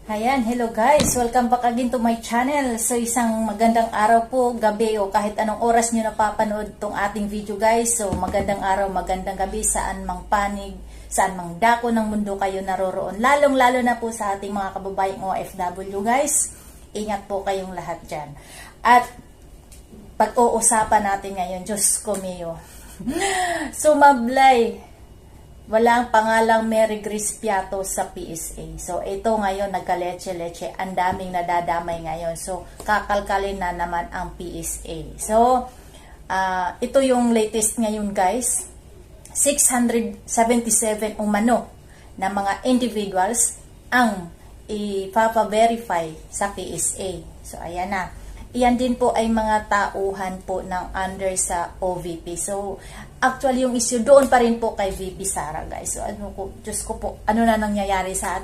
Ayan, hello guys! Welcome back again to my channel. So isang magandang araw po, gabi o kahit anong oras nyo napapanood tong ating video guys. So magandang araw, magandang gabi saan mang panig, saan mang dako ng mundo kayo naroroon. Lalong-lalo na po sa ating mga kababayang OFW guys. Ingat po kayong lahat dyan. At pag-uusapan natin ngayon, Diyos ko mio. Sumablay. Walang pangalang Mary Grace Piato sa PSA. So, ito ngayon, nagka-leche-leche. Ang daming nadadamay ngayon. So, kakalkalin na naman ang PSA. So, ito yung latest ngayon, guys. 677 umano na mga individuals ang ipapa-verify sa PSA. So, ayan na. Iyan din po ay mga tauhan po ng under sa OVP. So, actually yung issue doon pa rin po kay VP Sara guys. So, Diyos ko po, ano na nangyayari sa atin?